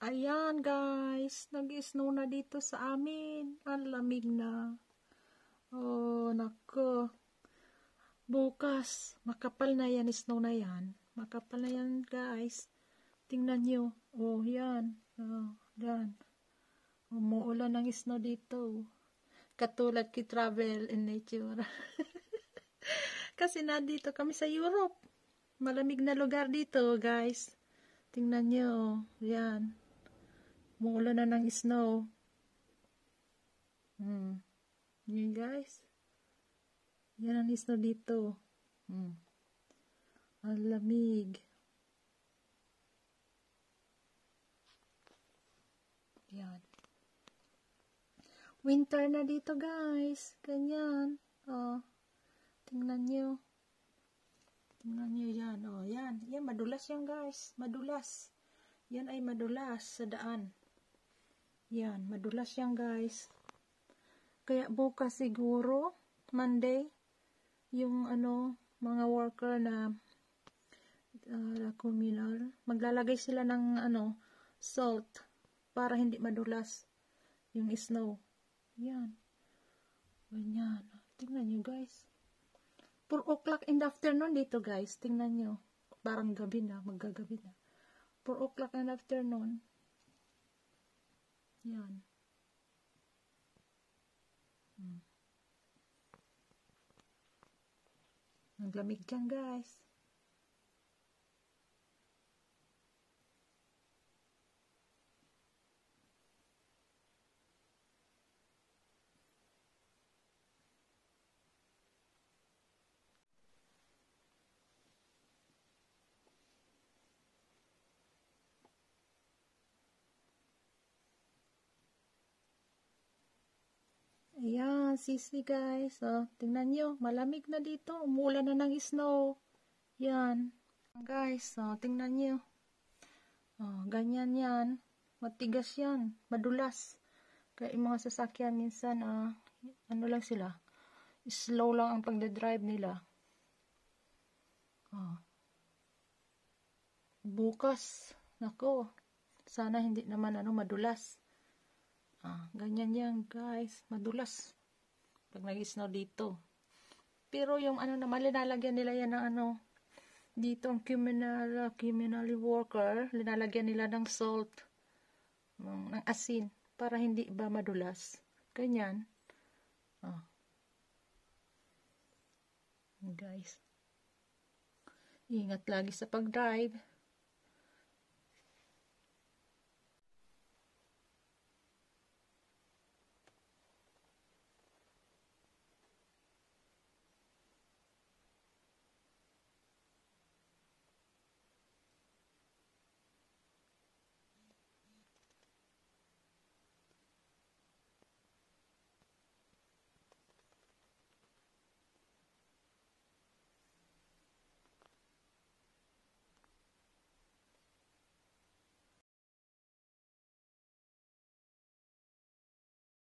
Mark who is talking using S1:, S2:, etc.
S1: Ayan guys, nag-snow na dito sa amin. Ang lamig na. Oh, nako. Bukas, makapal na yan, snow na yan. Makapal na yan guys. Tingnan nyo. Oh, yan. Oh, yan. Umuulan ng snow dito. Katulad ki travel in nature. Kasi nandito kami sa Europe. Malamig na lugar dito guys. Tingnan nyo. Yan. Umuulan na ng snow. Yan guys. Yan ang snow dito. Ang lamig. Yan. Winter na dito guys. Ganyan. Oh. Tingnan nyo. Tingnan nyo yan. Oh, yan. Yan, madulas yan guys. Madulas. Yan ay madulas sa daan. Yan, madulas yan guys. Kaya bukas siguro, Monday, yung mga worker na communal, maglalagay sila ng salt para hindi madulas yung snow. Yan. Ganyan. Tingnan nyo guys. 4 o'clock in the afternoon dito guys. Tingnan nyo. Parang gabi na. Maggagabi na. 4 o'clock in the afternoon. Yan. Ang lamig dyan guys. Ayan, sisi guys. Oh, tingnan nyo, malamig na dito. Umulan na ng snow. Yan. Guys, oh, tingnan nyo. Oh, ganyan yan. Matigas yan. Madulas. Kaya yung mga sasakyan minsan, ano lang sila. Slow lang ang pagdadrive nila. Oh. Bukas. Nako. Sana hindi naman madulas. Ganyan yan guys, madulas pag nag-snow dito. Pero yung naman, linalagyan nila yan ng dito ang communal worker, linalagyan nila ng salt, ng asin, para hindi ba madulas. Ganyan. Guys, ingat lagi sa pag-drive.